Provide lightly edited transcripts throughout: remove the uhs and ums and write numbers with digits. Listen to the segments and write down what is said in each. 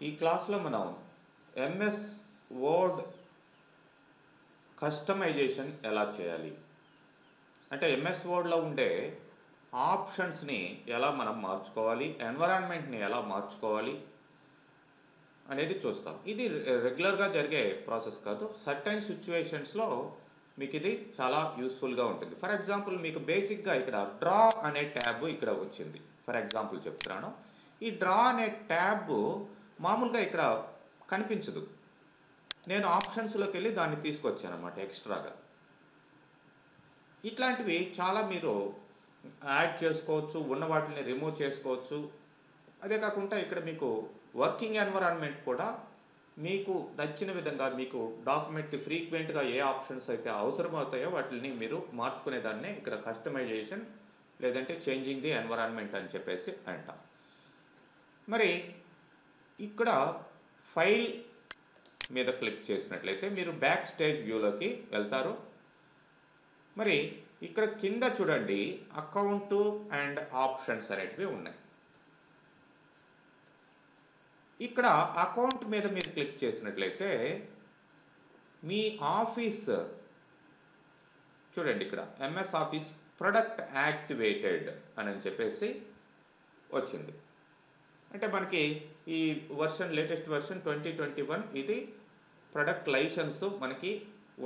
ఈ క్లాస్లో మనం ఎంఎస్ వర్డ్ కస్టమైజేషన్ ఎలా చేయాలి, అంటే ఎంఎస్ వర్డ్లో ఉండే ఆప్షన్స్ని ఎలా మనం మార్చుకోవాలి, ఎన్విరాన్మెంట్ని ఎలా మార్చుకోవాలి అనేది చూస్తాం. ఇది రెగ్యులర్గా జరిగే ప్రాసెస్ కాదు. సర్టైన్ సిచ్యువేషన్స్లో మీకు ఇది చాలా యూస్ఫుల్గా ఉంటుంది. ఫర్ ఎగ్జాంపుల్, మీకు బేసిక్గా ఇక్కడ డ్రా అనే ట్యాబ్ ఇక్కడ వచ్చింది. ఫర్ ఎగ్జాంపుల్ చెప్తున్నాను. ఈ డ్రా అనే ట్యాబ్ మామూలుగా ఇక్కడ కనిపించదు. నేను ఆప్షన్స్లోకి వెళ్ళి దాన్ని తీసుకొచ్చాను అన్నమాట ఎక్స్ట్రాగా. ఇట్లాంటివి చాలా మీరు యాడ్ చేసుకోవచ్చు, ఉన్న వాటిని రిమూవ్ చేసుకోవచ్చు. అదే కాకుండా ఇక్కడ మీకు వర్కింగ్ ఎన్విరాన్మెంట్ కూడా మీకు నచ్చిన విధంగా, మీకు డాక్యుమెంట్కి ఫ్రీక్వెంట్గా ఏ ఆప్షన్స్ అయితే అవసరమవుతాయో వాటిని మీరు మార్చుకునేదాన్నే ఇక్కడ కస్టమైజేషన్ లేదంటే చేంజింగ్ ది ఎన్విరాన్మెంట్ అని చెప్పేసి అంటాం. మరి ఇక్కడ ఫైల్ మీద క్లిక్ చేసినట్లయితే మీరు బ్యాక్ స్టేజ్ వ్యూలోకి వెళ్తారు. మరి ఇక్కడ కింద చూడండి, అకౌంట్ అండ్ ఆప్షన్స్ అనేటివి ఉన్నాయి. ఇక్కడ అకౌంట్ మీద మీరు క్లిక్ చేసినట్లయితే మీ ఆఫీస్ చూడండి, ఇక్కడ ఎంఎస్ ఆఫీస్ ప్రొడక్ట్ యాక్టివేటెడ్ అని చెప్పేసి వచ్చింది. అంటే మనకి ఈ వర్షన్, లేటెస్ట్ వర్షన్ 2021 ఇది ప్రొడక్ట్ లైసెన్స్ మనకి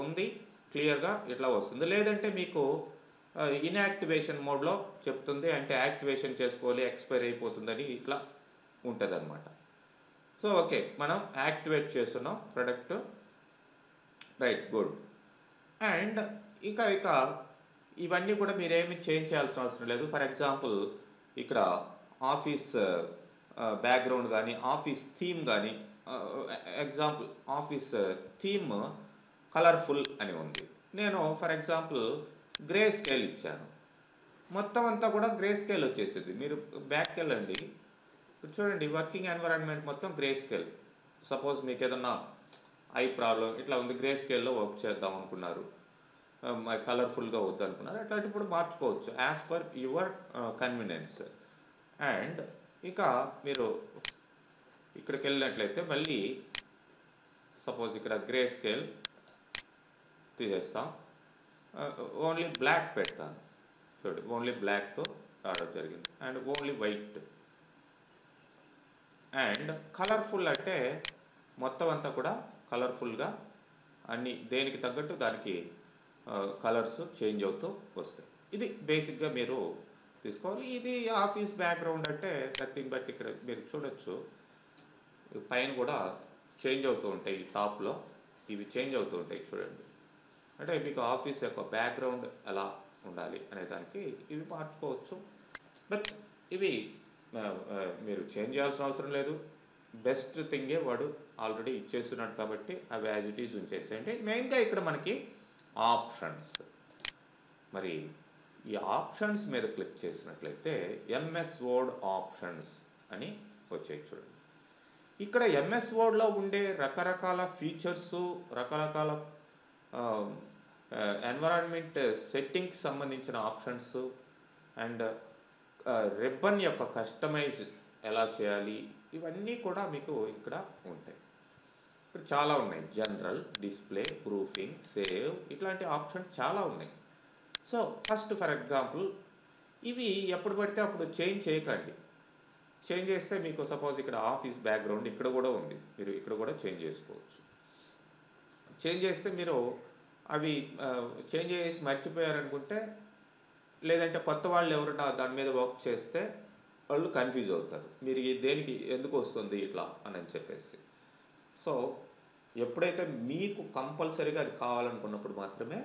ఉంది, క్లియర్గా ఇట్లా వస్తుంది. లేదంటే మీకు ఇన్యాక్టివేషన్ మోడ్లో చెప్తుంది, అంటే యాక్టివేషన్ చేసుకోవాలి, ఎక్స్పైర్ అయిపోతుందని ఇట్లా ఉంటుంది అన్నమాట. సో ఓకే, మనం యాక్టివేట్ చేస్తున్నాం ప్రొడక్ట్, రైట్, గుడ్. అండ్ ఇక ఇవన్నీ కూడా మీరేమి చేంజ్ చేయాల్సిన అవసరం లేదు. ఫర్ ఎగ్జాంపుల్, ఇక్కడ ఆఫీస్ బ్యాక్గ్రౌండ్ కానీ, ఆఫీస్ థీమ్ కానీ, ఎగ్జాంపుల్ ఆఫీస్ థీమ్ కలర్ఫుల్ అని ఉంది. నేను ఫర్ ఎగ్జాంపుల్ గ్రే స్కేల్ ఇచ్చాను. మొత్తం అంతా కూడా గ్రే స్కేల్ వచ్చేసింది. మీరు బ్యాక్కి వెళ్ళండి, ఇప్పుడు చూడండి, వర్కింగ్ ఎన్విరాన్మెంట్ మొత్తం గ్రే స్కేల్. సపోజ్ మీకు ఏదన్నా ఐ ప్రాబ్లం ఇట్లా ఉంది, గ్రే స్కేల్లో వర్క్ చేద్దాం అనుకున్నారు, కలర్ఫుల్గా వద్దు అనుకున్నారు, అట్లాంటిప్పుడు మార్చుకోవచ్చు as per your convenience. And ఇక మీరు ఇక్కడికి వెళ్ళినట్లయితే మళ్ళీ సపోజ్ ఇక్కడ గ్రే స్కేల్ తీసేస్తాం, ఓన్లీ బ్లాక్ పెడతాను. చూడండి, ఓన్లీ బ్లాక్ రావడం జరిగింది. And only white. And colourful అంటే మొత్తం అంతా కూడా కలర్ఫుల్గా అన్ని దేనికి తగ్గట్టు దానికి కలర్స్ చేంజ్ అవుతూ వస్తాయి. ఇది బేసిక్గా మీరు తీసుకోవాలి. ఇది ఆఫీస్ బ్యాక్గ్రౌండ్ అంటే నథింగ్ బట్ ఇక్కడ మీరు చూడొచ్చు, పైన కూడా చేంజ్ అవుతూ ఉంటాయి, టాప్లో ఇవి చేంజ్ అవుతూ ఉంటాయి చూడండి. అంటే మీకు ఆఫీస్ యొక్క బ్యాక్గ్రౌండ్ ఎలా ఉండాలి అనే దానికి ఇవి మార్చుకోవచ్చు. బట్ ఇవి మీరు చేంజ్ చేయాల్సిన అవసరం లేదు. బెస్ట్ థింగే వాడు ఆల్రెడీ ఇచ్చేస్తున్నాడు కాబట్టి అవి యాజ్ ఇట్ ఈజ్ ఉంచేసేయండి. మెయిన్గా ఇక్కడ మనకి ఆప్షన్స్, మరి ఈ ఆప్షన్స్ మీద క్లిక్ చేసినట్లయితే ఎంఎస్ వర్డ్ ఆప్షన్స్ అని వచ్చాయి చూడండి. ఇక్కడ ఎంఎస్ వర్డ్లో ఉండే రకరకాల ఫీచర్సు, రకరకాల ఎన్విరాన్మెంట్ సెట్టింగ్కి సంబంధించిన ఆప్షన్స్ అండ్ రిబ్బన్ యొక్క కస్టమైజ్ ఎలా చేయాలి, ఇవన్నీ కూడా మీకు ఇక్కడ ఉంటాయి. ఇక్కడ చాలా ఉన్నాయి, జనరల్, డిస్ప్లే, ప్రూఫింగ్, సేవ్, ఇట్లాంటి ఆప్షన్స్ చాలా ఉన్నాయి. సో ఫస్ట్ ఫర్ ఎగ్జాంపుల్, ఇవి ఎప్పుడు పడితే అప్పుడు చేంజ్ చేయకండి. చేంజ్ చేస్తే మీకు సపోజ్ ఇక్కడ ఆఫీస్ బ్యాక్గ్రౌండ్ ఇక్కడ కూడా ఉంది, మీరు ఇక్కడ కూడా చేంజ్ చేసుకోవచ్చు. చేంజ్ చేస్తే మీరు అవి చేంజ్ చేసి మర్చిపోయారనుకుంటే, లేదంటే కొత్త వాళ్ళు ఎవరైనా దాని మీద వర్క్ చేస్తే వాళ్ళు కన్ఫ్యూజ్ అవుతారు, మీరు దేనికి ఎందుకు వస్తుంది ఇట్లా అని చెప్పేసి. సో ఎప్పుడైతే మీకు కంపల్సరీగా అది కావాలనుకున్నప్పుడు మాత్రమే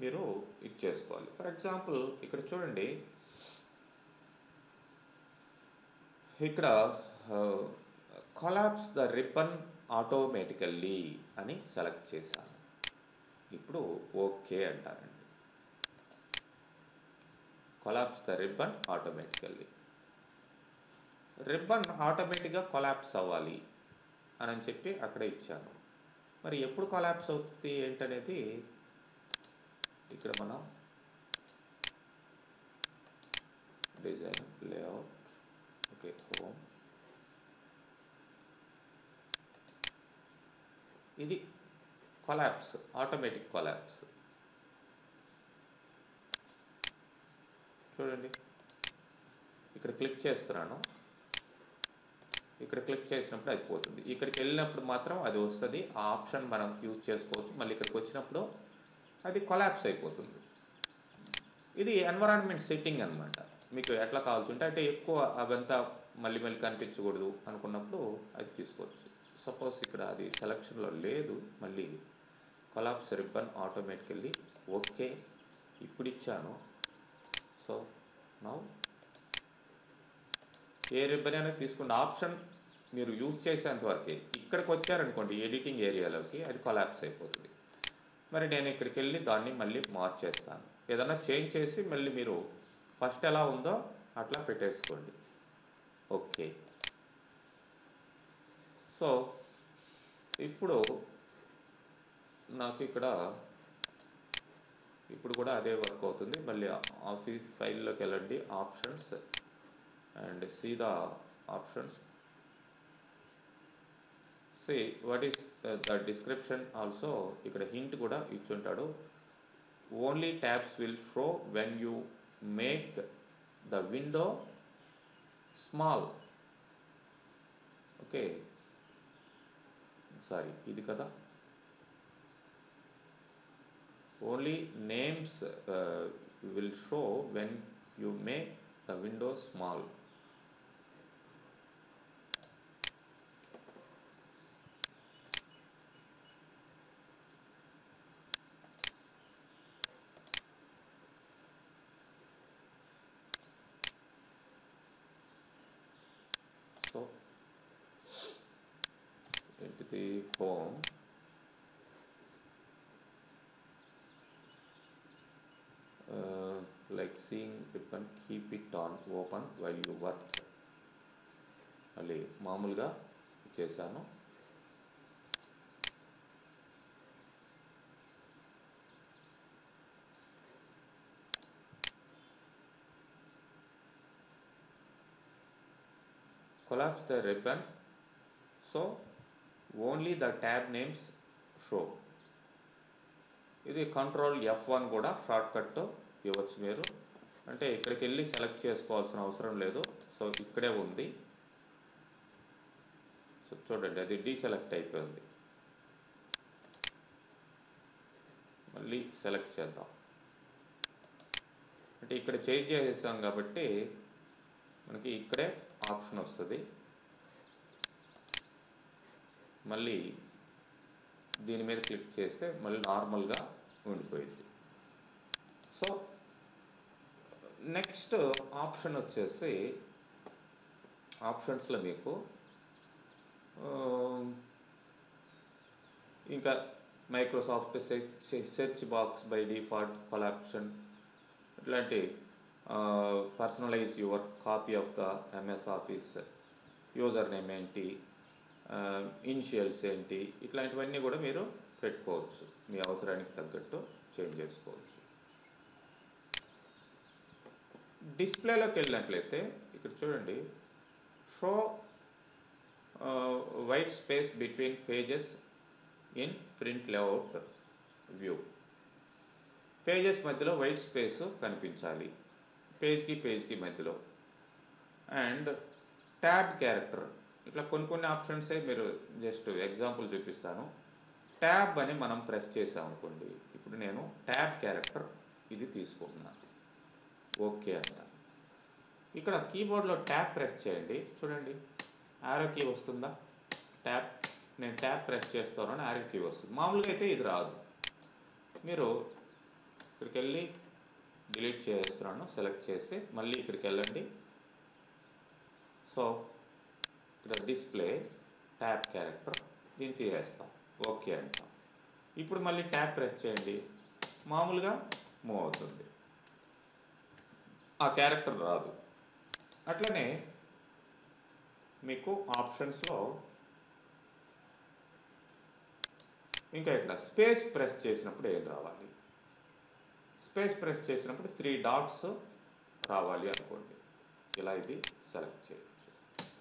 మీరు ఇది చేసుకోవాలి. ఫర్ ఎగ్జాంపుల్ ఇక్కడ చూడండి, ఇక్కడ కొలాప్స్ ద రిబ్బన్ ఆటోమేటికల్లీ అని సెలెక్ట్ చేశాను. ఇప్పుడు ఓకే అంటారండి. Collapse the ribbon automatically. Ribbon ఆటోమేటిక్గా కొలాప్స్ అవ్వాలి అని చెప్పి అక్కడ ఇచ్చాను. మరి ఎప్పుడు కొలాప్స్ అవుతుంది ఏంటనేది ఇక్కడ మనం డిజైన్, లేఅవుట్, ఓకే, హోమ్, ఇది కొలాప్స్, ఆటోమేటిక్ కొలాప్స్. చూడండి, ఇక్కడ క్లిక్ చేస్తున్నాను, ఇక్కడ క్లిక్ చేసినప్పుడు అది పోతుంది. ఇక్కడికి వెళ్ళినప్పుడు మాత్రం అది వస్తుంది, ఆ ఆప్షన్ మనం యూజ్ చేసుకోవచ్చు. మళ్ళీ ఇక్కడికి వచ్చినప్పుడు అది కొలాప్స్ అయిపోతుంది. ఇది ఎన్విరాన్మెంట్ సెట్టింగ్ అనమాట. మీకు ఎట్లా కావాల్సింటే అంటే ఎక్కువ అవంతా మళ్ళీ మళ్ళీ కనిపించకూడదు అనుకున్నప్పుడు అది తీసుకోవచ్చు. సపోజ్ ఇక్కడ అది సెలక్షన్లో లేదు, మళ్ళీ కొలాప్స్ రిబ్బన్ ఆటోమేటికల్లీ ఓకే ఇప్పుడు ఇచ్చాను. సో నౌ ఏ రిబ్బన్ అయినా తీసుకున్న ఆప్షన్ మీరు యూజ్ చేసేంత వరకే. ఇక్కడికి వచ్చారనుకోండి ఎడిటింగ్ ఏరియాలోకి, అది కొలాప్స్ అయిపోతుంది. మరి నేను ఇక్కడికి వెళ్ళి దాన్ని మళ్ళీ మార్చేస్తాను. ఏదైనా చేంజ్ చేసి మళ్ళీ మీరు ఫస్ట్ ఎలా ఉందో అట్లా పెట్టేసుకోండి. ఓకే. సో ఇప్పుడు నాకు ఇక్కడ ఇప్పుడు కూడా అదే వర్క్ అవుతుంది. మళ్ళీ ఆఫీస్ ఫైల్లోకి వెళ్ళండి, options and see the options. See what is the description also. ఇక్కడ హింట్ కూడా ఇచ్చుంటాడు. Only tabs will show when you make the window small. Okay, sorry ఇది కదా. Only names will show when you make the window small. So into the home, like seeing ribbon, keep it on open while you work. మళ్ళీ మామూలుగా చేశాను. Collapse the ribbon so only the tab names show. ఇది control F1 కూడా short cut ఇవ్వచ్చు మీరు. అంటే ఇక్కడికి వెళ్ళి సెలెక్ట్ చేసుకోవాల్సిన అవసరం లేదు. సో ఇక్కడే ఉంది. సో చూడండి, అది డీసెలెక్ట్ అయిపోయింది. మళ్ళీ సెలెక్ట్ చేద్దాం. అంటే ఇక్కడ చేంజ్ చేసేసాం కాబట్టి మనకి ఇక్కడే ఆప్షన్ వస్తుంది. మళ్ళీ దీని మీద క్లిక్ చేస్తే మళ్ళీ నార్మల్గా ఉండిపోయింది. సో నెక్స్ట్ ఆప్షన్ వచ్చేసి ఆప్షన్స్లో మీకు ఇంకా Microsoft search box by default collapse, ఇట్లాంటి personalize your copy of the MS office, user name ఏంటి, ఇనిషియల్స్ ఏంటి, ఇట్లాంటివన్నీ కూడా మీరు పెట్టుకోవచ్చు. మీ అవసరానికి తగ్గట్టు చేంజ్ చేసుకోవచ్చు. డిస్ప్లేలోకి వెళ్ళినట్లయితే ఇక్కడ చూడండి, show white space between pages in print layout view. Pages మధ్యలో వైట్ స్పేస్ కనిపించాలి, పేజ్కి మధ్యలో. అండ్ ట్యాబ్ క్యారెక్టర్, ఇట్లా కొన్ని ఆప్షన్సే మీరు జస్ట్ ఎగ్జాంపుల్ చూపిస్తాను. ట్యాబ్ అని మనం ప్రెస్ చేసామనుకోండి, ఇప్పుడు నేను ట్యాబ్ క్యారెక్టర్ ఇది తీసుకుంటున్నాను. ఓకే అంట. ఇక్కడ కీబోర్డ్లో ట్యాబ్ ప్రెస్ చేయండి, చూడండి యారో కీ వస్తుందా. నేను ట్యాబ్ ప్రెస్ చేస్తాను, యారో కీ వస్తుంది. మామూలుగా అయితే ఇది రాదు. మీరు ఇక్కడికి వెళ్ళి డిలీట్ చేస్తున్నాను, సెలెక్ట్ చేసి మళ్ళీ ఇక్కడికి వెళ్ళండి. సో ఇక్కడ డిస్ప్లే ట్యాబ్ క్యారెక్టర్, దీన్ని తీసేస్తాం. ఓకే అంటాం. ఇప్పుడు మళ్ళీ ట్యాబ్ ప్రెస్ చేయండి, మామూలుగా మూవ్ అవుతుంది, ఆ క్యారెక్టర్ రాదు. అట్లనే మీకు ఆప్షన్స్లో ఇంకా ఇక్కడ స్పేస్ ప్రెస్ చేసినప్పుడు ఏం రావాలి, స్పేస్ ప్రెస్ చేసినప్పుడు 3 డాట్స్ రావాలి అనుకోండి. ఇలా ఇది సెలెక్ట్ చేయొచ్చు.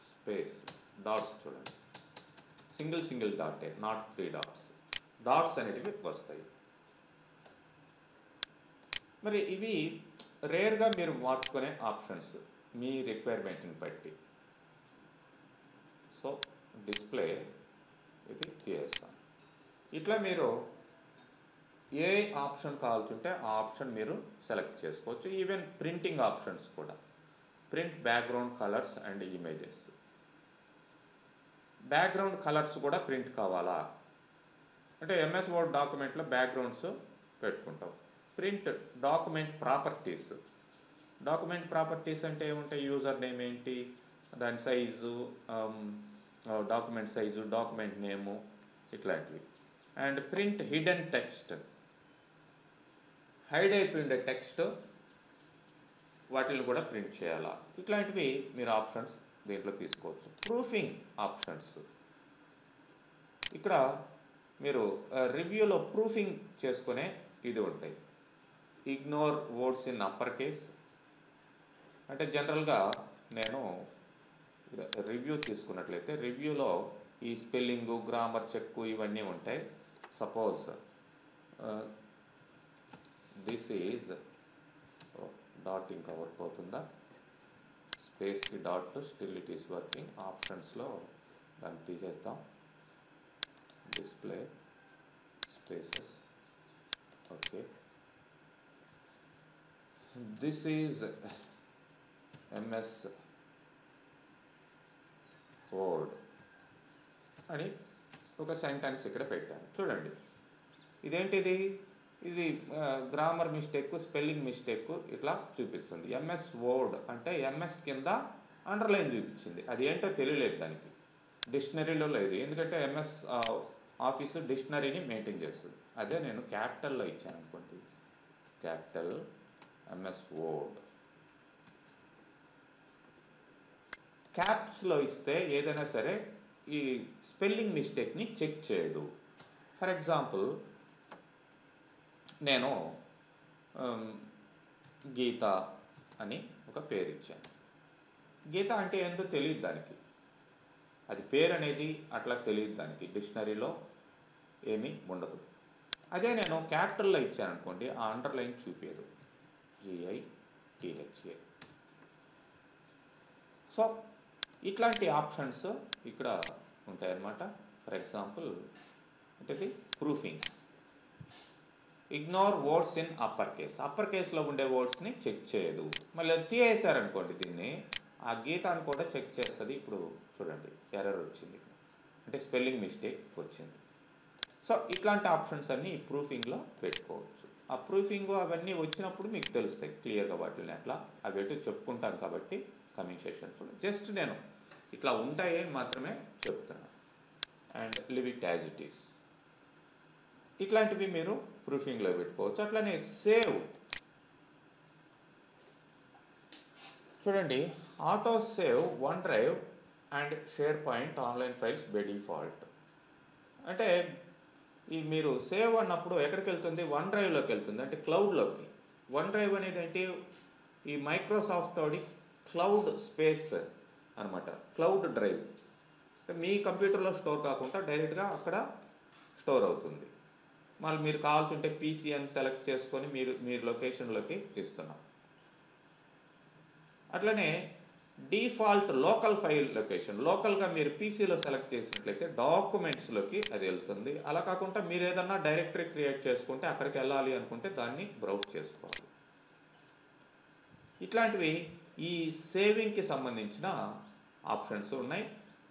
స్పేస్ డాట్స్ చూడండి, సింగిల్ డాటే, నాట్ 3 డాట్స్. డాట్స్ అనేటివి వస్తాయి. మరి ఇవి రేర్గా మీరు మార్చుకునే ఆప్షన్స్ మీ రిక్వైర్మెంట్ని బట్టి. సో డిస్ప్లే ఇది తీసేస్తాను. ఇట్లా మీరు ఏ ఆప్షన్ కావాల్సింటే ఆ ఆప్షన్ మీరు సెలెక్ట్ చేసుకోవచ్చు. ఈవెన్ ప్రింటింగ్ ఆప్షన్స్ కూడా, print background colours and images. Background colours కూడా ప్రింట్ కావాలా అంటే ఎంఎస్ వర్డ్ డాక్యుమెంట్లో బ్యాక్గ్రౌండ్స్ పెట్టుకుంటాం. Print document properties. Document properties అంటే ఏముంటాయి? యూజర్ నేమ్ ఏంటి, దాని size, document size, document name, ఇట్లాంటివి. And print hidden text, hide అయిపోయిండే టెక్స్ట్ వాటిని కూడా ప్రింట్ చేయాలా, ఇట్లాంటివి మీరు ఆప్షన్స్ దీంట్లో తీసుకోవచ్చు. ప్రూఫింగ్ ఆప్షన్స్, ఇక్కడ మీరు రివ్యూలో ప్రూఫింగ్ చేసుకునే ఇది ఉంటాయి. Ignore words in upper case అంటే జనరల్గా నేను రివ్యూ తీసుకున్నట్లయితే రివ్యూలో ఈ స్పెల్లింగు, గ్రామర్ చెక్కు ఇవన్నీ ఉంటాయి. సపోజ్ దిస్ ఈజ్ డాట్ ఇంకా వర్క్ అవుతుందా, స్పేస్కి dot still it is working. ఆప్షన్స్లో దాన్ని తీసేద్దాం. Display spaces, okay. This is MS word అని ఒక సెంటెన్స్ ఇక్కడ పెట్టాను. చూడండి ఇదేంటిది, ఇది గ్రామర్ మిస్టేక్, స్పెల్లింగ్ మిస్టేక్ ఇట్లా చూపిస్తుంది. ఎంఎస్ వర్డ్ అంటే ఎంఎస్ కింద అండర్లైన్ చూపించింది. అది ఏంటో తెలియలేదు దానికి, డిక్షనరీలో లేదు. ఎందుకంటే ఎంఎస్ ఆఫీస్ డిక్షనరీని మెయింటైన్ చేస్తుంది. అదే నేను క్యాపిటల్లో ఇచ్చాను అనుకోండి, క్యాపిటల్ ఎంఎస్ వర్డ్. క్యాప్స్లో ఇస్తే ఏదైనా సరే ఈ స్పెల్లింగ్ మిస్టేక్ని చెక్ చేయదు. ఫర్ ఎగ్జాంపుల్ నేను గీత అని ఒక పేరు ఇచ్చాను. గీత అంటే ఏందో తెలియదు దానికి, అది పేరు అనేది అట్లా తెలియదు దానికి, డిక్షనరీలో ఏమీ ఉండదు. అదే నేను క్యాపిటల్లో ఇచ్చాను అనుకోండి, ఆ అండర్లైన్ చూపేదు, GITHA. సో ఇట్లాంటి ఆప్షన్స్ ఇక్కడ ఉంటాయన్నమాట. ఫర్ ఎగ్జాంపుల్ అంటే proofing, ignore words in upper case, upper కేస్లో ఉండే వర్డ్స్ని చెక్ చేయదు. మళ్ళీ తీసేసారనుకోండి దీన్ని, ఆ గీతాన్ని కూడా చెక్ చేస్తుంది. ఇప్పుడు చూడండి ఎర్రర్ వచ్చింది, అంటే స్పెల్లింగ్ మిస్టేక్ వచ్చింది. సో ఇట్లాంటి ఆప్షన్స్ అన్నీ ప్రూఫింగ్లో పెట్టుకోవచ్చు. ఆ ప్రూఫింగ్ అవన్నీ వచ్చినప్పుడు మీకు తెలుస్తాయి క్లియర్గా వాటిని అట్లా అవి ఎటు చెప్పుకుంటాం కాబట్టి కమింగ్ సెషన్స్లో జస్ట్ నేను ఇట్లా ఉంటాయని మాత్రమే చెప్తున్నాను. And live it as it is, ఇట్లాంటివి మీరు ప్రూఫింగ్లో పెట్టుకోవచ్చు. అట్లనే సేవ్, చూడండి auto save one drive and share point online files by default. అంటే ఈ మీరు సేవ్ అన్నప్పుడు ఎక్కడికి వెళ్తుంది, వన్ డ్రైవ్లోకి వెళ్తుంది, అంటే క్లౌడ్లోకి. వన్ డ్రైవ్ అనేది ఏంటి, ఈ మైక్రోసాఫ్ట్ వాడి క్లౌడ్ స్పేస్ అనమాట, క్లౌడ్ డ్రైవ్. మీ కంప్యూటర్లో స్టోర్ కాకుండా డైరెక్ట్గా అక్కడ స్టోర్ అవుతుంది. మళ్ళీ మీరు కావాల్సింటే పీసీ అని సెలెక్ట్ చేసుకొని మీరు లొకేషన్లోకి ఇస్తున్నాం. అట్లనే డిఫాల్ట్ లోకల్ ఫైల్ లొకేషన్, లోకల్గా మీరు పీసీలో సెలెక్ట్ చేసినట్లయితే డాక్యుమెంట్స్లోకి అది వెళ్తుంది. అలా కాకుండా మీరు ఏదన్నా డైరెక్టరీ క్రియేట్ చేసుకుంటే అక్కడికి వెళ్ళాలి అనుకుంటే దాన్ని బ్రౌజ్ చేసుకోవాలి. ఇట్లాంటివి ఈ సేవింగ్కి సంబంధించిన ఆప్షన్స్ ఉన్నాయి.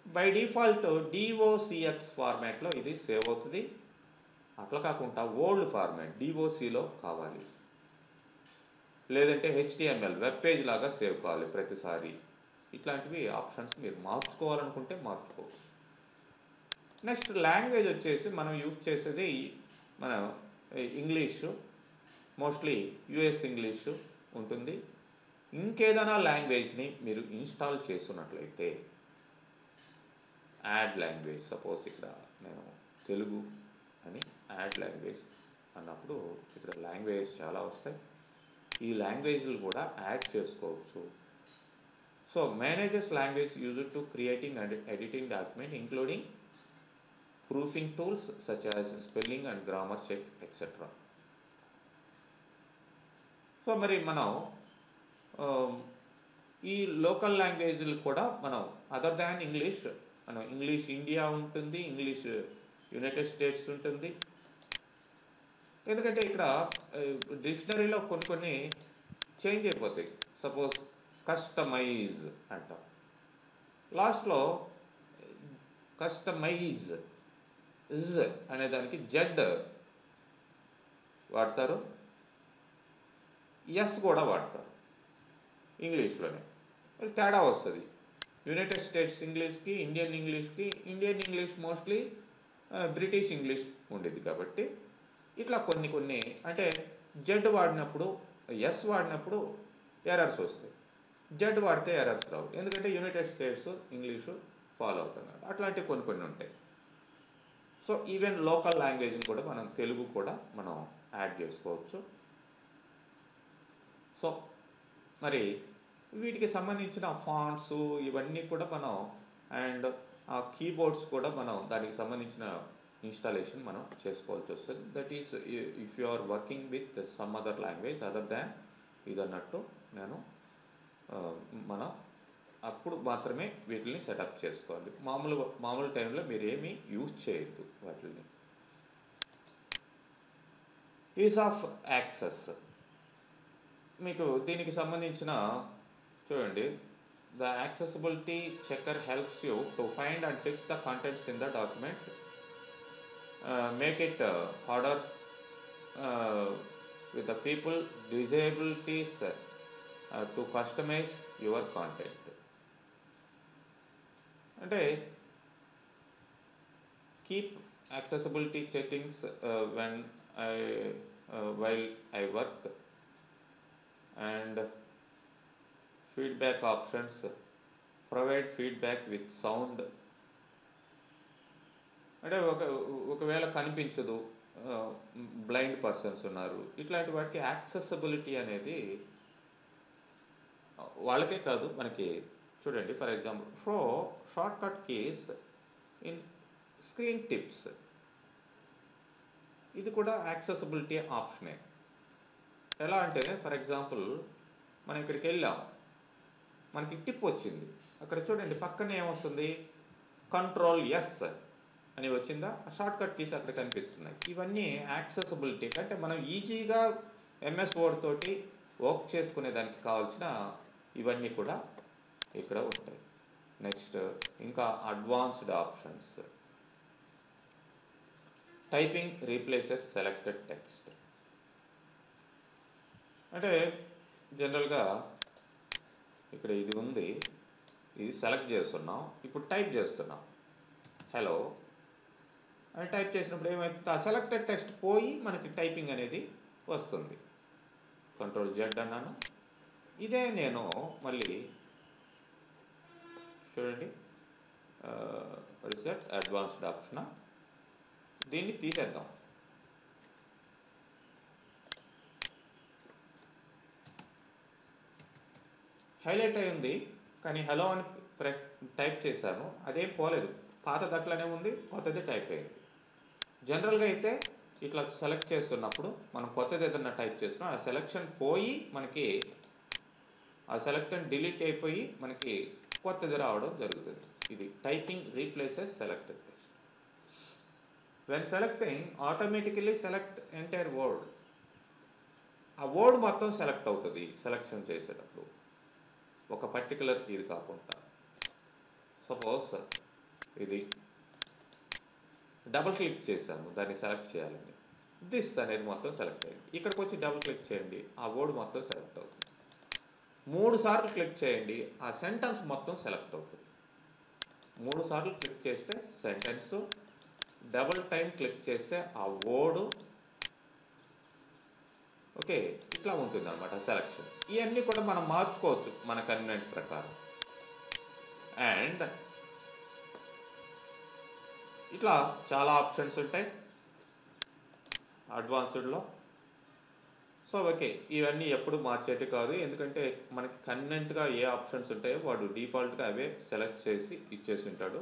బై డిఫాల్ట్ DOCX ఫార్మాట్లో ఇది సేవ్ అవుతుంది. అట్లా కాకుండా ఓల్డ్ ఫార్మాట్ DOCలో కావాలి, లేదంటే HTML వెబ్ పేజ్ లాగా సేవ్ కావాలి ప్రతిసారి. ఇట్లాంటివి ఆప్షన్స్ మీరు మార్చుకోవాలనుకుంటే మార్చుకోవచ్చు. నెక్స్ట్ లాంగ్వేజ్ వచ్చేసి మనం యూజ్ చేసేది మన ఇంగ్లీషు, మోస్ట్లీ US ఇంగ్లీషు ఉంటుంది. ఇంకేదైనా లాంగ్వేజ్ని మీరు ఇన్స్టాల్ చేస్తున్నట్లయితే యాడ్ లాంగ్వేజ్, సపోజ్ ఇక్కడ నేను తెలుగు అని యాడ్ లాంగ్వేజ్ అన్నప్పుడు ఇక్కడ లాంగ్వేజ్ చాలా వస్తాయి. ఈ లాంగ్వేజ్లు కూడా యాడ్ చేసుకోవచ్చు. So manages language used to creating and editing document including proofing tools such as spelling and grammar check, etc. So మరి మనం ఈ లోకల్ లాంగ్వేజ్లు కూడా మనం అదర్ దాన్ ఇంగ్లీష్, మనం ఇంగ్లీష్ ఇండియా ఉంటుంది, ఇంగ్లీష్ యునైటెడ్ స్టేట్స్ ఉంటుంది. ఎందుకంటే ఇక్కడ డిక్షనరీలో కొన్ని చేంజ్ అయిపోతాయి. సపోజ్ కస్టమైజ్ అంటాం, లాస్ట్లో కస్టమైజ్ ఇజ్ అనే దానికి జెడ్ వాడతారు, ఎస్ కూడా వాడతారు ఇంగ్లీష్లోనే. మరి తేడా వస్తుంది యునైటెడ్ స్టేట్స్ ఇంగ్లీష్కి, ఇండియన్ ఇంగ్లీష్కి. Indian English mostly British English ఉండేది కాబట్టి ఇట్లా కొన్ని అంటే జెడ్ వాడినప్పుడు, ఎస్ వాడినప్పుడు ఎర్రర్స్ వస్తాయి, జెడ్ వాడితే ఎర్రర్స్ రావు. ఎందుకంటే యునైటెడ్ స్టేట్స్ ఇంగ్లీషు ఫాలో అవుతుంది, అట్లాంటివి కొన్ని ఉంటాయి. సో ఈవెన్ లోకల్ లాంగ్వేజ్ని కూడా మనం తెలుగు కూడా మనం యాడ్ చేసుకోవచ్చు. సో మరి వీటికి సంబంధించిన ఫాంట్స్ ఇవన్నీ కూడా మనం, అండ్ ఆ కీబోర్డ్స్ కూడా మనం దానికి సంబంధించిన ఇన్స్టాలేషన్ మనం చేసుకోవాల్సి వస్తుంది. That is if you are working with some other language other than ఇదన్నట్టు నేను మనం అప్పుడు మాత్రమే వీటిని సెటప్ చేసుకోవాలి. మామూలు టైంలో మీరు ఏమీ యూజ్ చేయొద్దు వాటిని. ఈజ్ ఆఫ్ యాక్సెస్, మీకు దీనికి సంబంధించిన చూడండి, the accessibility checker helps you to find and fix the contents in the document, make it harder with the people disabilities to customize your content. అంటే keep accessibility settings when while I work, and feedback options, provide feedback with sound. అంటే ఒకవేళ కనిపించదు, blind persons ఉన్నారు, ఇట్లాంటి వాటికి accessibility అనేది వాళ్ళకే కాదు మనకి. చూడండి, for example short cut keys in screen tips, ఇది కూడా యాక్సెసిబిలిటీ ఆప్షనే. ఎలా అంటే ఫర్ ఎగ్జాంపుల్ మనం ఇక్కడికి వెళ్ళాం, మనకి టిప్ వచ్చింది, అక్కడ చూడండి పక్కనే ఏమొస్తుంది, కంట్రోల్ ఎస్ అని వచ్చిందా, షార్ట్ కట్ కీస్ అక్కడ కనిపిస్తున్నాయి. ఇవన్నీ యాక్సెసిబిలిటీ అంటే మనం ఈజీగా ఎంఎస్ వర్డ్ తోటి వర్క్ చేసుకునే దానికి కావాల్సిన ఇవన్నీ కూడా ఇక్కడ ఉంటాయి. నెక్స్ట్ ఇంకా advanced options, typing replaces selected text. అంటే జనరల్గా ఇక్కడ ఇది ఉంది, ఇది సెలెక్ట్ చేస్తున్నాం, ఇప్పుడు టైప్ చేస్తున్నాం హలో అని టైప్ చేసినప్పుడు ఏమవుతుంది, ఆ సెలెక్టెడ్ టెక్స్ట్ పోయి మనకి టైపింగ్ అనేది వస్తుంది. కంట్రోల్ జెడ్ అన్నాను, ఇదే నేను మళ్ళీ చూడండి రిసెట్ అడ్వాన్స్డ్ ఆప్షన్, దీన్ని తీసేద్దాం. హైలైట్ అయి ఉంది కానీ హలో అని టైప్ చేశాను, అదేం పోలేదు, పాత దట్లనే ఉంది, కొత్తది టైప్ అయింది. జనరల్గా అయితే ఇట్లా సెలెక్ట్ చేస్తున్నప్పుడు మనం కొత్తది ఏదన్నా టైప్ చేస్తున్నాం, ఆ సెలెక్షన్ పోయి మనకి ఆ సెలెక్షన్ డిలీట్ అయిపోయి మనకి కొత్తది రావడం జరుగుతుంది. ఇది typing replaces selected text. When selecting automatically select entire word, ఆ వర్డ్ మొత్తం సెలెక్ట్ అవుతుంది సెలెక్షన్ చేసేటప్పుడు, ఒక పర్టికులర్ ఇది కాకుండా. సపోజ్ ఇది డబుల్ క్లిక్ చేశాను దాన్ని సెలెక్ట్ చేయాలని, దిస్ అనేది మొత్తం సెలెక్ట్ అయింది. ఇక్కడికి వచ్చి డబుల్ క్లిక్ చేయండి, ఆ వర్డ్ మొత్తం సెలెక్ట్ అవుతుంది. 3 సార్లు క్లిక్ చేయండి, ఆ సెంటెన్స్ మొత్తం సెలెక్ట్ అవుతుంది. 3 సార్లు క్లిక్ చేస్తే సెంటెన్స్, డబుల్ టైం క్లిక్ చేస్తే ఆ వర్డ్. ఓకే, ఇట్లా ఉంటుంది అనమాట సెలెక్షన్. ఇవన్నీ కూడా మనం మార్చుకోవచ్చు మన కన్వీనియంట్ ప్రకారం. అండ్ ఇట్లా చాలా ఆప్షన్స్ ఉంటాయి అడ్వాన్స్డ్లో. సో ఓకే, ఇవన్నీ ఎప్పుడు మార్చేటి కాదు, ఎందుకంటే మనకి కన్వీనియంట్గా ఏ ఆప్షన్స్ ఉంటాయో వాడు డిఫాల్ట్గా అవే సెలెక్ట్ చేసి ఇచ్చేసి ఉంటాడు.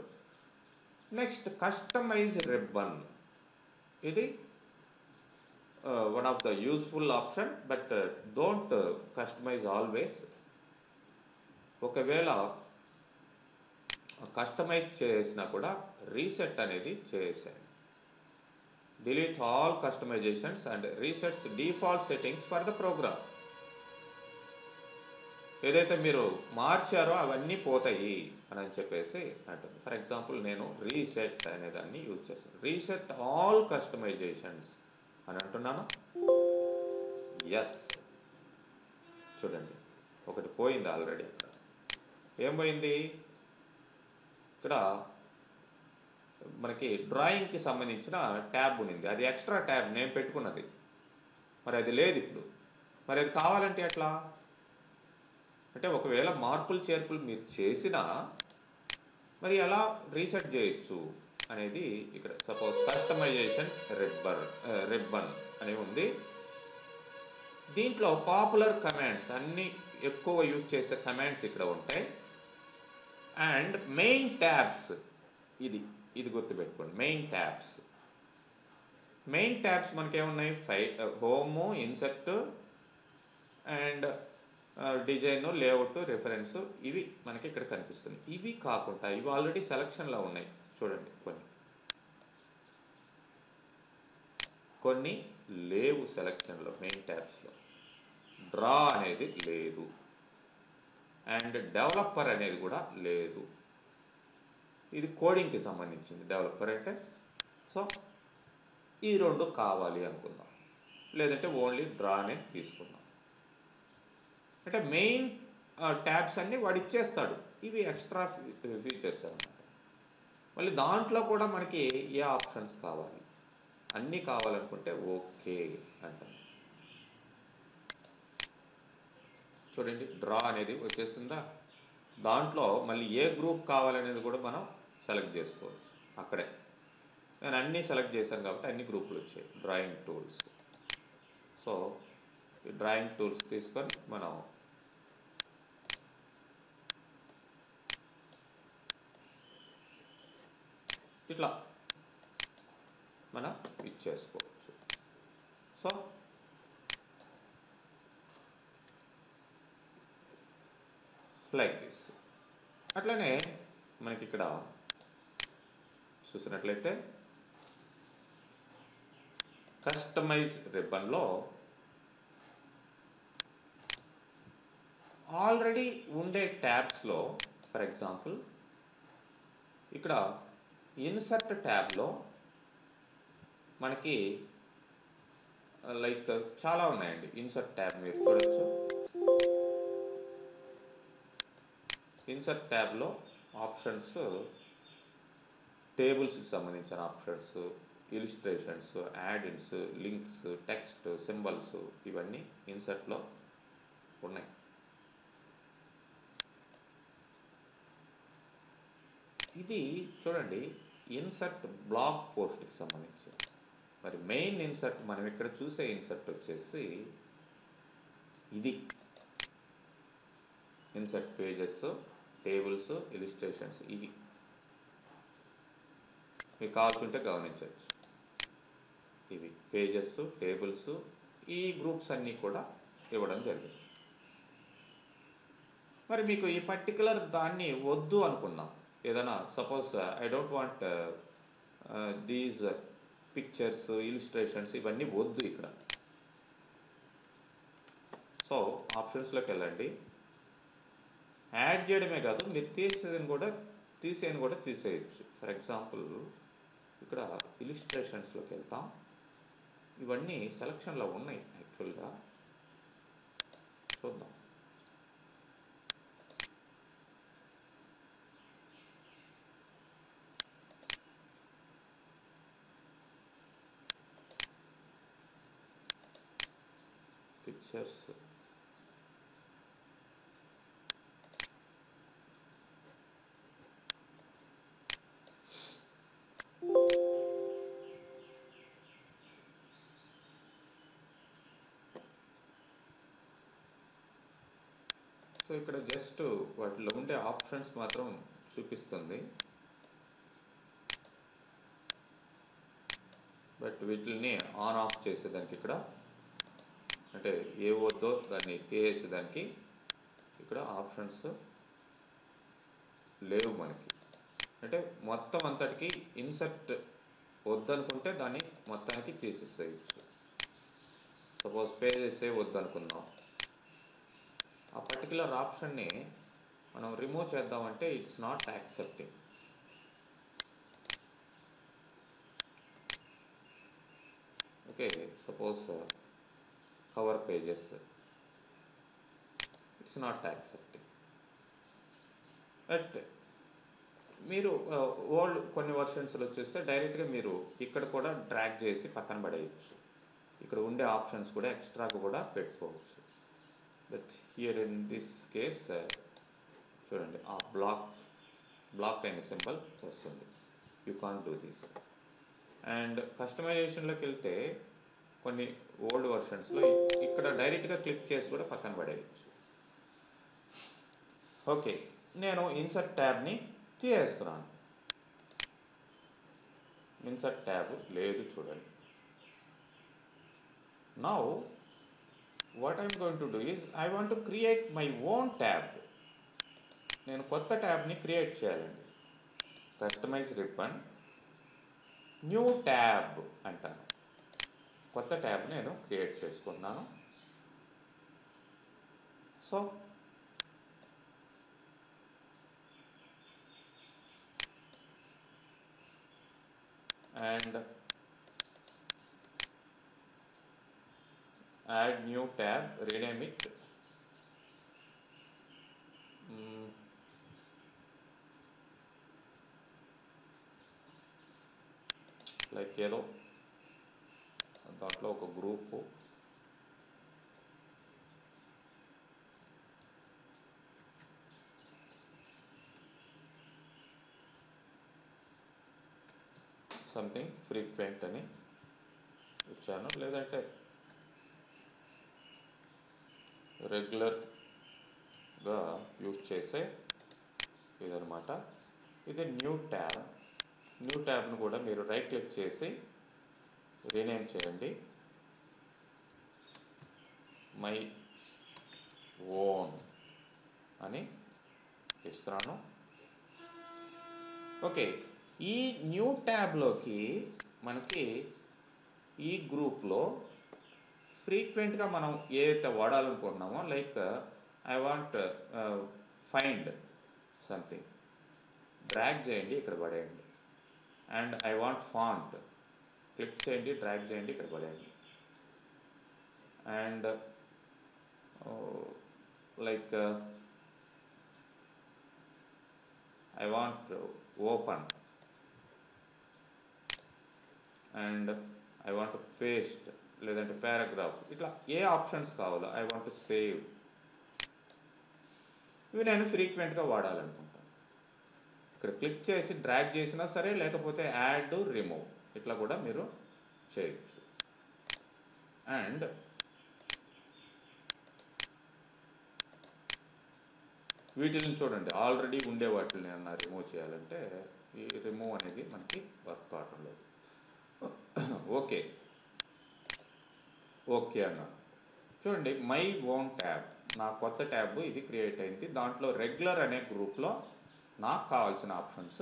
Next customize ribbon. ఇది one of the useful option, but don't customize always. ఒకవేళ కస్టమైజ్ చేసినా కూడా రీసెట్ అనేది చేసేయండి. Delete all customizations and resets default settings for the program. ఏదైతే మీరు మార్చారో అవన్నీ పోతాయి అని చెప్పేసి అంటుంది. ఫర్ ఎగ్జాంపుల్ నేను రీసెట్ అనేదాన్ని యూజ్ చేస్తాను. రీసెట్ ఆల్ కస్టమైజేషన్స్ అని అంటున్నాను. ఎస్, చూడండి ఒకటి పోయింది ఆల్రెడీ. అక్కడ ఏం పోయింది? ఇక్కడ మనకి డ్రాయింగ్కి సంబంధించిన ట్యాబ్ ఉంది. అది ఎక్స్ట్రా ట్యాబ్ నేను పెట్టుకున్నది, మరి అది లేదు ఇప్పుడు. మరి అది కావాలంటే ఎట్లా అంటే, ఒకవేళ మార్పులు చేర్పులు మీరు చేసినా మరి ఎలా రీసెట్ చేయొచ్చు అనేది ఇక్కడ. సపోజ్ కస్టమైజేషన్ రిబ్బన్ అని ఉంది. దీంట్లో పాపులర్ కమాండ్స్, అన్ని ఎక్కువ యూజ్ చేసే కమాండ్స్ ఇక్కడ ఉంటాయి. అండ్ మెయిన్ ట్యాబ్స్, ఇది గుర్తుపెట్టుకోండి. మెయిన్ ట్యాబ్స్ మనకేమున్నాయి? Home, insert and design, layout, reference, ఇవి మనకి ఇక్కడ కనిపిస్తుంది. ఇవి కాకుండా ఇవి ఆల్రెడీ సెలక్షన్లో ఉన్నాయి. చూడండి, కొన్ని లేవు సెలక్షన్లో. మెయిన్ ట్యాబ్స్లో డ్రా అనేది లేదు, అండ్ డెవలపర్ అనేది కూడా లేదు. ఇది కోడింగ్కి సంబంధించింది డెవలపర్ అంటే. సో ఈ రెండు కావాలి అనుకుందాం, లేదంటే ఓన్లీ డ్రానే తీసుకుందాం. అంటే మెయిన్ ట్యాబ్స్ అన్నీ వాడు ఇచ్చేస్తాడు. ఇవి ఎక్స్ట్రా ఫీచర్స్ అన్నమాట. మళ్ళీ దాంట్లో కూడా మనకి ఏ ఆప్షన్స్ కావాలి, అన్నీ కావాలనుకుంటే ఓకే అంటాం. చూడండి, డ్రా అనేది వచ్చేసిందా. దాంట్లో మళ్ళీ ఏ గ్రూప్ కావాలనేది కూడా మనం సెలెక్ట్ చేసుకోవచ్చు. అక్కడే నేను అన్నీ సెలెక్ట్ చేశాను కాబట్టి అన్ని గ్రూపులు వచ్చాయి. Drawing tools. సో ఈ డ్రాయింగ్ టూల్స్ తీసుకొని మనం ఇట్లా మనం ఇచ్చేసుకోవచ్చు. So like this. అట్లనే మనకి ఇక్కడ చూసినట్లయితే కస్టమైజ్ రిబ్బన్లో ఆల్రెడీ ఉండే ట్యాబ్స్లో, ఫర్ ఎగ్జాంపుల్ ఇక్కడ ఇన్సర్ట్ ట్యాబ్లో మనకి లైక్ చాలా ఉన్నాయండి. ఇన్సర్ట్ ట్యాబ్ మీరు చూడొచ్చు. ఇన్సర్ట్ ట్యాబ్లో ఆప్షన్స్, టేబుల్స్కి సంబంధించిన options, illustrations, add ins, links, text, symbols, ఇవన్నీ ఇన్సర్ట్లో ఉన్నాయి. ఇది చూడండి, ఇన్సర్ట్ బ్లాగ్ పోస్ట్కి సంబంధించి. మరి మెయిన్ ఇన్సర్ట్ మనం ఇక్కడ చూసే ఇన్సర్ట్ వచ్చేసి ఇది. ఇన్సర్ట్ పేజెస్, టేబుల్స్, ఇలిస్ట్రేషన్స్, ఇవి మీకు కావాల్సింటే గమనించవచ్చు. ఇవి పేజెస్, టేబుల్స్, ఈ గ్రూప్స్ అన్నీ కూడా ఇవ్వడం జరిగింది. మరి మీకు ఈ పర్టికులర్ దాన్ని వద్దు అనుకున్నాం, ఏదైనా suppose I don't want these pictures, illustrations, ఇవన్నీ వద్దు ఇక్కడ. సో ఆప్షన్స్లోకి వెళ్ళండి. యాడ్ చేయడమే కాదు, మీరు తీసేయని కూడా తీసేయచ్చు. ఫర్ ఎగ్జాంపుల్ ఇక్కడ ఇలిస్ట్రేషన్స్లోకి వెళ్తాం. ఇవన్నీ సెలక్షన్లో ఉన్నాయి యాక్చువల్గా. చూద్దాం. పిక్చర్స్, సో ఇక్కడ జస్ట్ వాటిలో ఉండే ఆప్షన్స్ మాత్రం చూపిస్తుంది. బట్ వీటిని ఆన్ ఆఫ్ చేసేదానికి ఇక్కడ అంటే ఏ వద్దో దాన్ని తీసేదానికి ఇక్కడ ఆప్షన్స్ లేవు మనకి. అంటే మొత్తం అంతటికి ఇన్సర్ట్ వద్దనుకుంటే దాన్ని మొత్తానికి తీసేసేయచ్చు. సపోజ్ పేజెసే వద్దనుకుందాం, ఆ పర్టికులర్ ఆప్షన్ని మనం రిమూవ్ చేద్దామంటే it's not accepting. Okay, suppose cover pages, it's not accepting. But మీరు ఓల్డ్ కొన్ని వర్షన్స్లో చూస్తే డైరెక్ట్గా మీరు ఇక్కడ కూడా డ్రాగ్ చేసి పక్కన పడేయచ్చు. ఇక్కడ ఉండే ఆప్షన్స్ కూడా ఎక్స్ట్రాగా కూడా పెట్టుకోవచ్చు. But here in this case చూడండి, ఆ బ్లాక్ అయిన సింబల్ వస్తుంది. You can't do this. And కస్టమైజేషన్లోకి వెళ్తే కొన్ని ఓల్డ్ వర్షన్స్లో ఇక్కడ డైరెక్ట్గా క్లిక్ చేసి కూడా పక్కన పడేయచ్చు. ఓకే, నేను ఇన్సర్ట్ ట్యాబ్ని తీసేస్తున్నాను. ఇన్సర్ట్ ట్యాబ్ లేదు చూడండి. Now what I'm going to do is I want to create my own tab. నేను కొత్త ట్యాబ్ని క్రియేట్ చేయాలండి. కస్టమైజ్ రిబ్బన్, న్యూ ట్యాబ్ అంటాను. కొత్త ట్యాబ్ నేను క్రియేట్ చేసుకున్నాను. So and add new tab, rename it like ఏదో దాంట్లో ఒక గ్రూపు సంథింగ్ ఫ్రీక్వెంట్ అని ఇచ్చాను, లేదంటే రెగ్యులర్గా యూజ్ చేసే ఇదనమాట. ఇది న్యూ ట్యాబ్. న్యూ ట్యాబ్ను కూడా మీరు రైట్ క్లిక్ చేసి రీనేమ్ చేయండి. మై ఓన్ అని ఇస్తున్నాను. ఓకే, ఈ న్యూ ట్యాబ్లోకి మనకి ఈ గ్రూప్లో ఫ్రీక్వెంట్గా మనం ఏదైతే వాడాలనుకుంటున్నామో, like I want find something, drag చేయండి, ఇక్కడ పడేయండి. And I want font, click చేయండి, డ్రాగ్ చేయండి, ఇక్కడ పడేయండి. And like I want open and I want paste, లేదంటే పారాగ్రాఫ్, ఇట్లా ఏ ఆప్షన్స్ కావాలో, ఐ వాంట్ సేవ్, ఇవి నేను ఫ్రీక్వెంట్గా వాడాలనుకుంటాను. ఇక్కడ క్లిక్ చేసి డ్రాగ్ చేసినా సరే, లేకపోతే యాడ్, రిమూవ్, ఇట్లా కూడా మీరు చేయొచ్చు. అండ్ వీటిని చూడండి, ఆల్రెడీ ఉండే వాటిని అన్న రిమూవ్ చేయాలంటే ఈ రిమూవ్ అనేది మనకి వర్క్ కావటం లేదు. ఓకే ఓకే అన్నాను. చూడండి, మై ఓన్ ట్యాబ్, నా కొత్త ట్యాబ్ ఇది క్రియేట్ అయింది. దాంట్లో రెగ్యులర్ అనే గ్రూప్లో నాకు కావాల్సిన ఆప్షన్స్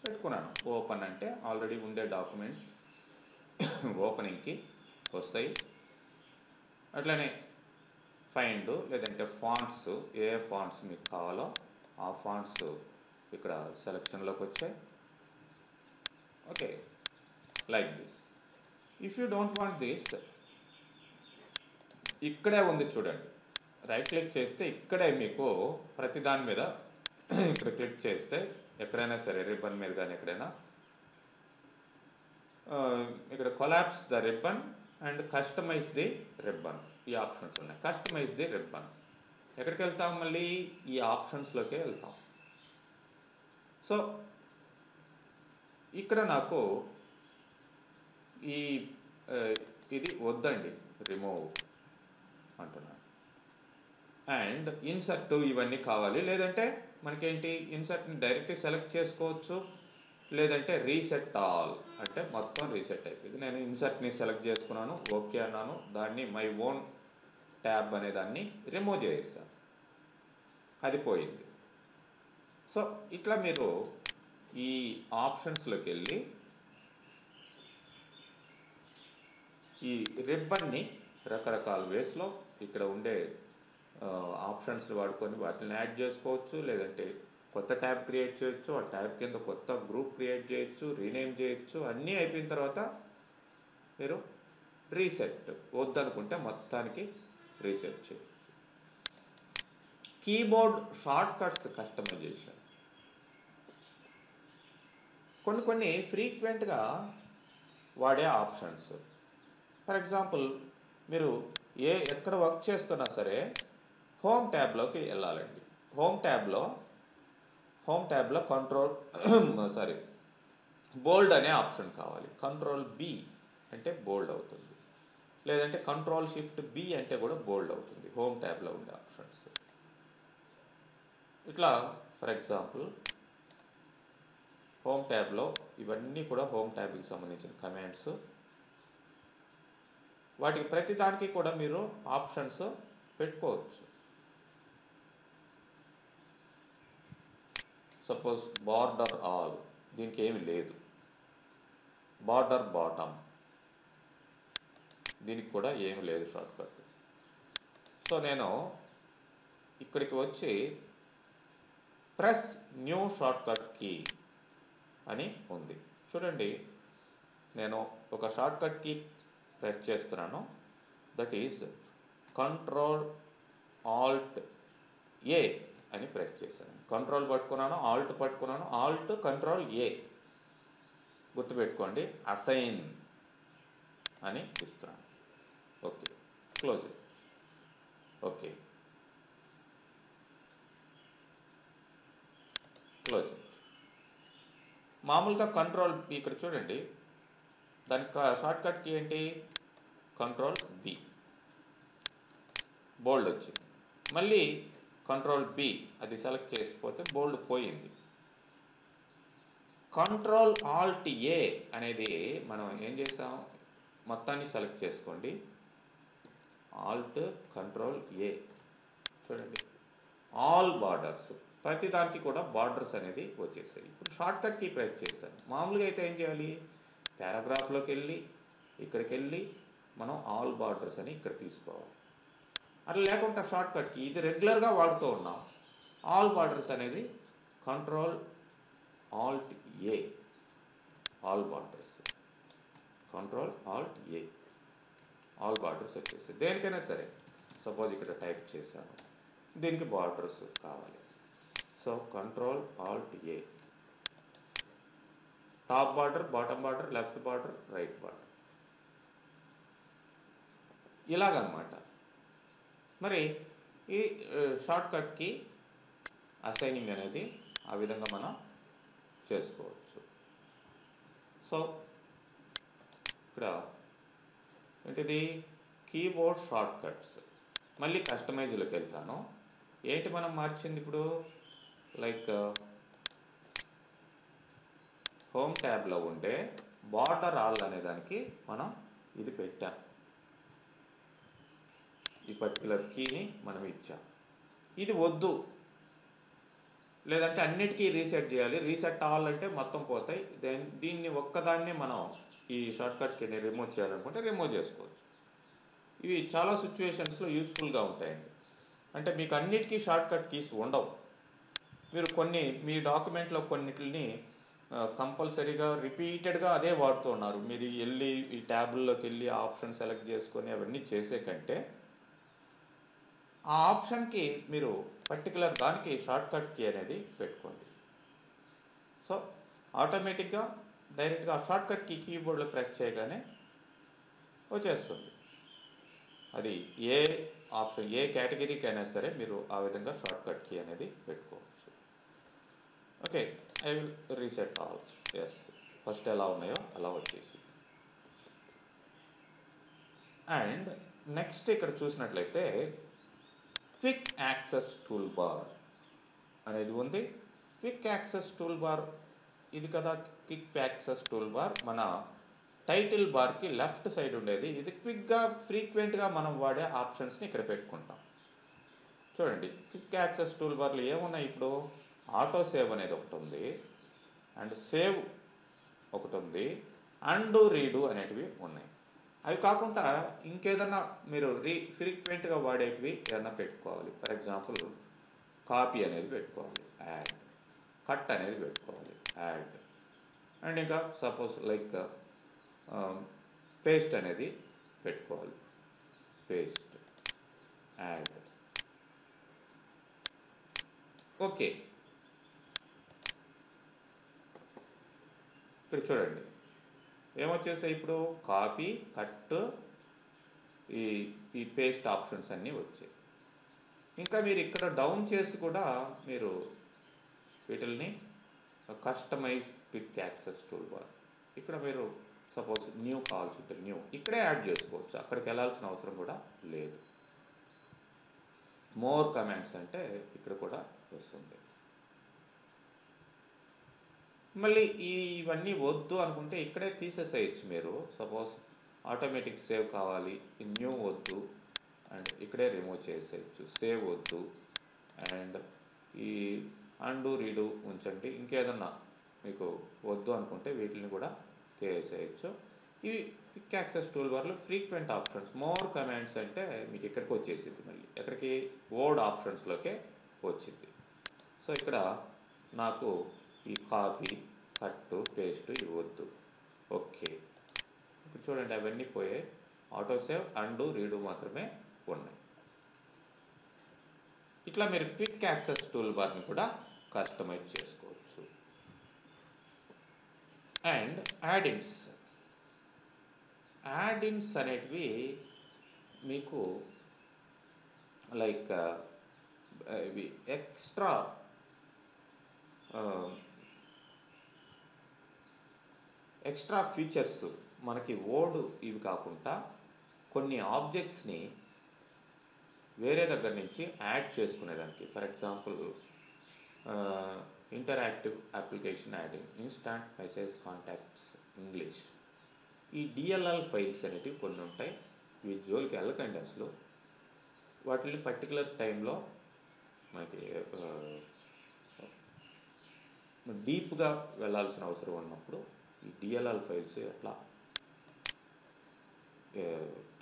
పెట్టుకున్నాను. ఓపెన్ అంటే ఆల్రెడీ ఉండే డాక్యుమెంట్ ఓపెనింగ్కి వస్తాయి. అట్లనే ఫైండ్, లేదంటే ఫాంట్స్, ఏ ఫాంట్స్ మీకు కావాలో ఆ ఫాంట్స్ ఇక్కడ సెలెక్షన్లోకి వచ్చాయి. Okay, like this. If you don't want this, ఇక్కడే ఉంది చూడండి, రైట్ క్లిక్ చేస్తే ఇక్కడే మీకు ప్రతి దాని మీద ఇక్కడ క్లిక్ చేస్తే ఎక్కడైనా సరే రిబ్బన్ మీద కానీ ఎక్కడైనా ఇక్కడ collapse the ribbon and customize the ribbon, ఈ ఆప్షన్స్ ఉన్నాయి. కస్టమైజ్ ది రిబ్బన్ ఎక్కడికి వెళ్తాం, మళ్ళీ ఈ ఆప్షన్స్లోకే వెళ్తాం. సో ఇక్కడ నాకు ఇది వద్దండి, రిమూవ్ అంటున్నాను. అండ్ ఇన్సర్ట్ ఇవన్నీ కావాలి, లేదంటే మనకేంటి ఇన్సర్ట్ని డైరెక్ట్గా సెలెక్ట్ చేసుకోవచ్చు, లేదంటే రీసెట్ ఆల్ అంటే మొత్తం రీసెట్ అయిపోయింది. నేను ఇన్సర్ట్ని సెలెక్ట్ చేసుకున్నాను, ఓకే అన్నాను, దాన్ని మై ఓన్ ట్యాబ్ అనే దాన్ని రిమూవ్ చేసేసాను, అది పోయింది. సో ఇట్లా మీరు ఈ ఆప్షన్స్లోకి వెళ్ళి ఈ రిబ్బన్ని రకరకాల వేస్లో ఇక్కడ ఉండే ఆప్షన్స్ వాడుకొని వాటిని యాడ్ చేసుకోవచ్చు, లేదంటే కొత్త ట్యాబ్ క్రియేట్ చేయొచ్చు, ఆ ట్యాబ్ కింద కొత్త గ్రూప్ క్రియేట్ చేయొచ్చు, రీనేమ్ చేయొచ్చు. అన్నీ అయిపోయిన తర్వాత మీరు రీసెట్ వద్దనుకుంటే మొత్తానికి రీసెట్ చేయొచ్చు. కీబోర్డ్ షార్ట్ కట్స్ కస్టమైజేషన్ కొన్ని ఫ్రీక్వెంట్గా వాడే ఆప్షన్స్. ఫర్ ఎగ్జాంపుల్ మీరు ఎక్కడ వర్క్ చేస్తున్నా సరే హోమ్ ట్యాబ్లోకి వెళ్ళాలండి. హోమ్ ట్యాబ్లో కంట్రోల్ బోల్డ్ అనే ఆప్షన్ కావాలి. కంట్రోల్ బి అంటే బోల్డ్ అవుతుంది, లేదంటే కంట్రోల్ షిఫ్ట్ బి అంటే కూడా బోల్డ్ అవుతుంది హోమ్ ట్యాబ్లో ఉండే ఆప్షన్స్. ఇట్లా ఫర్ ఎగ్జాంపుల్ హోమ్ ట్యాబ్లో ఇవన్నీ కూడా హోమ్ ట్యాబ్కి సంబంధించిన కమాండ్స్. వాటికి ప్రతిదానికి కూడా మీరు ఆప్షన్స్ పెట్టుకోవచ్చు. సపోజ్ బార్డర్ ఆల్, దీనికి ఏమి లేదు. బార్డర్ బాటమ్, దీనికి కూడా ఏమి లేదు షార్ట్కట్. సో నేను ఇక్కడికి వచ్చి ప్రెస్ న్యూ షార్ట్కట్ కీ అని ఉంది చూడండి. నేను ఒక షార్ట్కట్ కీ ప్రెస్ చేస్తున్నాను, దట్ ఈస్ కంట్రోల్ ఆల్ట్ ఏ అని ప్రెస్ చేశాను. కంట్రోల్ పట్టుకున్నాను, ఆల్ట్ పట్టుకున్నాను, ఆల్ట్ కంట్రోల్ ఏ. గుర్తుపెట్టుకోండి, అసైన్ అని ఇస్తున్నాను. Okay, close it. Okay, close it. మామూలుగా కంట్రోల్ ఇక్కడ చూడండి, దానికి షార్ట్కట్ కీ ఏంటి? కంట్రోల్ బి, బోల్డ్ వచ్చింది. మళ్ళీ కంట్రోల్ బి అది సెలెక్ట్ చేసిపోతే బోల్డ్ పోయింది. కంట్రోల్ ఆల్ట్ ఏ అనేది మనం ఏం చేసాం, మొత్తాన్ని సెలెక్ట్ చేసుకోండి. ఆల్ట్ కంట్రోల్ ఏ, చూడండి ఆల్ బార్డర్స్, ప్రతి దానికి కూడా బార్డర్స్ అనేది వచ్చేసాయి. ఇప్పుడు షార్ట్కట్ కీ ప్రెస్ చేశాను. మామూలుగా అయితే ఏం చేయాలి, పారాగ్రాఫ్లోకి వెళ్ళి ఇక్కడికి వెళ్ళి మనం ఆల్ బార్డర్స్ అని ఇక్కడ తీసుకోవాలి. అట్లా లేకుండా షార్ట్కట్ కీ ఇది రెగ్యులర్గా వాడుతూ ఉన్నాం. ఆల్ బార్డర్స్ అనేది కంట్రోల్ ఆల్ట్ ఏ, ఆల్ బార్డర్స్, కంట్రోల్ ఆల్ట్ ఏ, ఆల్ బార్డర్స్ వచ్చేసి దేనికైనా సరే. సపోజ్ ఇక్కడ టైప్ చేశాను, దీనికి బార్డర్స్ కావాలి. So control alt A, top border, bottom border, left border, right border, ఇలాగనమాట. మరి ఈ షార్ట్కట్కి అసైనింగ్ అనేది ఆ విధంగా మనం చేసుకోవచ్చు. సో ఇక్కడ ఏంటిది, కీబోర్డ్ షార్ట్కట్స్. మళ్ళీ కస్టమైజ్లోకి వెళ్తాను. ఏంటి మనం మార్చింది ఇప్పుడు, లైక్ హోమ్ ట్యాబ్లో ఉండే బార్డర్ ఆల్ అనే దానికి మనం ఇది పెట్టాం, ఈ పర్టికులర్ కీని మనం ఇచ్చాం. ఇది వద్దు, లేదంటే అన్నిటికీ రీసెట్ చేయాలి. రీసెట్ ఆల్ అంటే మొత్తం పోతాయి. దీన్ని ఒక్కదాన్ని మనం ఈ షార్ట్కట్ కీని రిమూవ్ చేయాలనుకుంటే రిమూవ్ చేసుకోవచ్చు. ఇవి చాలా సిచ్యువేషన్స్లో యూస్ఫుల్గా ఉంటాయండి. అంటే మీకు అన్నిటికీ షార్ట్కట్ కీస్ ఉండవు. మీరు కొన్ని మీ డాక్యుమెంట్లో కొన్నిటిని కంపల్సరీగా రిపీటెడ్గా అదే వాడుతూ ఉన్నారు. మీరు వెళ్ళి ఈ ట్యాబుల్లోకి వెళ్ళి ఆప్షన్ సెలెక్ట్ చేసుకొని అవన్నీ చేసే కంటే ఆ ఆప్షన్కి మీరు పర్టికులర్ దానికి షార్ట్కట్ కీ అనేది పెట్టుకోండి. సో ఆటోమేటిక్గా డైరెక్ట్గా షార్ట్కట్ కీ కీబోర్డ్లో ప్రెస్ చేయగానే వచ్చేస్తుంది. అది ఏ ఆప్షన్ ఏ కేటగిరీకి అయినా సరే మీరు ఆ విధంగా షార్ట్కట్ కీ అనేది పెట్టుకోవచ్చు. Okay, I will reset all. Yes, first ఎలా ఉన్నాయో అలా వచ్చేసి. అండ్ నెక్స్ట్ ఇక్కడ చూసినట్లయితే క్విక్ యాక్సెస్ టూల్ బార్ అనేది ఉంది. క్విక్ యాక్సెస్ టూల్ బార్ ఇది కదా క్విక్ యాక్సెస్ టూల్ బార్. మన టైటిల్ బార్కి లెఫ్ట్ సైడ్ ఉండేది. ఇది క్విక్గా ఫ్రీక్వెంట్గా మనం వాడే ఆప్షన్స్ని ఇక్కడ పెట్టుకుంటాం. చూడండి, క్విక్ యాక్సెస్ టూల్ బార్లో ఏమున్నాయి ఇప్పుడు? ఆటో సేవ్ అనేది ఒకటి ఉంది, అండ్ సేవ్ ఒకటి ఉంది, అండు రీడు అనేటివి ఉన్నాయి. అవి కాకుండా ఇంకేదన్నా మీరు ఫ్రీక్వెంట్గా వాడేటివి ఏదన్నా పెట్టుకోవాలి. ఫర్ ఎగ్జాంపుల్ కాపీ అనేది పెట్టుకోవాలి, యాడ్. కట్ అనేది పెట్టుకోవాలి, యాడ్. అండ్ ఇంకా సపోజ్ లైక్ పేస్ట్ అనేది పెట్టుకోవాలి, పేస్ట్, యాడ్. ఓకే, ఇక్కడ చూడండి ఏమొచ్చేసాయి ఇప్పుడు? కాపీ, కట్, ఈ ఈ పేస్ట్ ఆప్షన్స్ అన్నీ వచ్చాయి. ఇంకా మీరు ఇక్కడ డౌన్ చేసి కూడా మీరు వీటిల్ని customize quick access toolbar, ఇక్కడ మీరు సపోజ్ న్యూ కావాల్సి ఉంటే న్యూ ఇక్కడే యాడ్ చేసుకోవచ్చు, అక్కడికి వెళ్ళాల్సిన అవసరం కూడా లేదు. మోర్ కమాండ్స్ అంటే ఇక్కడ కూడా వస్తుంది. మళ్ళీ ఇవన్నీ వద్దు అనుకుంటే ఇక్కడే తీసేసేయచ్చు మీరు. సపోజ్ ఆటోమేటిక్ సేవ్ కావాలి, న్యూ వద్దు, అండ్ ఇక్కడే రిమూవ్ చేసేయచ్చు. సేవ్ వద్దు, అండ్ ఈ అండు రీడు ఉంచండి. ఇంకేదన్నా మీకు వద్దు అనుకుంటే వీటిని కూడా తీసేయచ్చు. ఇవి క్విక్ యాక్సెస్ టూల్ బార్లో ఫ్రీక్వెంట్ ఆప్షన్స్. మోర్ కమాండ్స్ అంటే మీకు ఇక్కడికి వచ్చేసింది, మళ్ళీ ఎక్కడికి? వర్డ్ ఆప్షన్స్లోకే వచ్చింది. సో ఇక్కడ నాకు ఈ కాపీ, కట్టు, పేస్ట్ ఇవి వద్దు. ఓకే, ఇప్పుడు చూడండి అవన్నీ పోయాయి. ఆటో సేవ్, అండు, రీడు మాత్రమే ఉన్నాయి. ఇట్లా మీరు క్విక్ యాక్సెస్ టూల్ బార్ని కూడా కస్టమైజ్ చేసుకోవచ్చు. And add-ins. యాడిన్స్ అనేటివి మీకు లైక్ ఇవి ఎక్స్ట్రా ఫీచర్స్ మనకి వర్డ్ ఇవి కాకుండా కొన్ని ఆబ్జెక్ట్స్ని వేరే దగ్గర నుంచి యాడ్ చేసుకునేదానికి. For example interactive application adding, instant message contacts English. ఈ డిఎల్ఎల్ ఫైల్స్ అనేటివి కొన్ని ఉంటాయి, వీటి జోలికి వెళ్ళకండి అసలు. వాటిని పర్టికులర్ టైంలో మనకి డీప్గా వెళ్ళాల్సిన అవసరం ఉన్నప్పుడు ఈ డిఎల్ఎల్ ఫైల్స్ ఎట్లా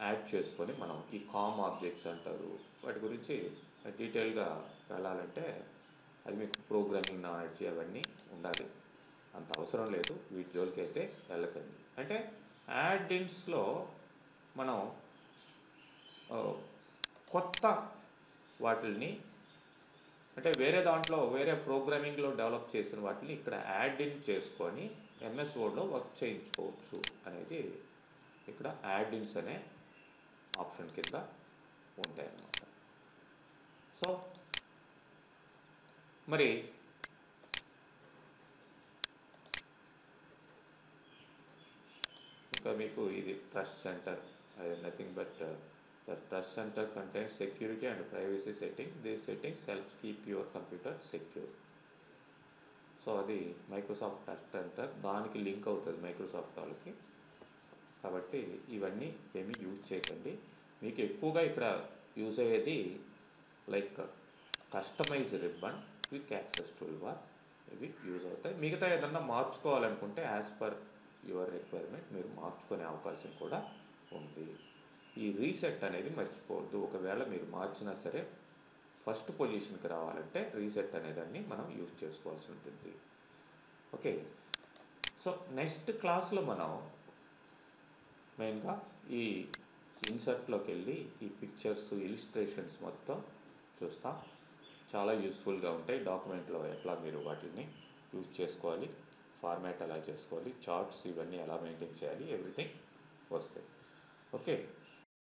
యాడ్ చేసుకొని మనం ఈ కామ్ ఆబ్జెక్ట్స్ అంటారు, వాటి గురించి డీటెయిల్గా వెళ్ళాలంటే అది మీకు ప్రోగ్రామింగ్ నాలెడ్జ్ అవన్నీ ఉండాలి. అంత అవసరం లేదు, వీటి జోలికి అయితే వెళ్ళకండి. అంటే యాడిన్స్లో మనం కొత్త వాటిని అంటే వేరే దాంట్లో వేరే ప్రోగ్రామింగ్లో డెవలప్ చేసిన వాటిని ఇక్కడ యాడ్ ఇన్ చేసుకొని ఎంఎస్ వర్డ్లో వర్క్ చేయించుకోవచ్చు అనేది ఇక్కడ యాడ్ ఇన్స్ అనే ఆప్షన్ కింద ఉంటాయి అన్నమాట. సో మరి ఇంకా మీకు ఇది trust centre, nothing but the trust center contains security and privacy settings. These settings helps keep your computer secure. So అది మైక్రోసాఫ్ట్ ట్రస్ట్ సెంటర్, దానికి లింక్ అవుతుంది మైక్రోసాఫ్ట్ వాళ్ళకి. కాబట్టి ఇవన్నీ ఏమీ యూజ్ చేయకండి. మీకు ఎక్కువగా ఇక్కడ యూజ్ అయ్యేది like customize ribbon, quick access toolbar, ఇవి యూజ్ అవుతాయి. మిగతా ఏదన్నా మార్చుకోవాలనుకుంటే యాజ్ పర్ యువర్ రిక్వైర్మెంట్ మీరు మార్చుకునే అవకాశం కూడా ఉంది. ఈ రీసెట్ అనేది మర్చిపోవద్దు. ఒకవేళ మీరు మార్చినా సరే ఫస్ట్ పొజిషన్కి రావాలంటే రీసెట్ అనేదాన్ని మనం యూజ్ చేసుకోవాల్సి ఉంటుంది. ఓకే, సో నెక్స్ట్ క్లాస్లో మనం మెయిన్గా ఈ ఇన్సర్ట్లోకి వెళ్ళి ఈ పిక్చర్స్, ఇలిస్ట్రేషన్స్ మొత్తం చూస్తాం. చాలా యూస్ఫుల్గా ఉంటాయి. డాక్యుమెంట్లో ఎట్లా మీరు వాటిని యూజ్ చేసుకోవాలి, ఫార్మాట్ ఎలా చేసుకోవాలి, చార్ట్స్ ఇవన్నీ ఎలా మెయింటైన్ చేయాలి, ఎవ్రీథింగ్ వస్తాయి. ఓకే.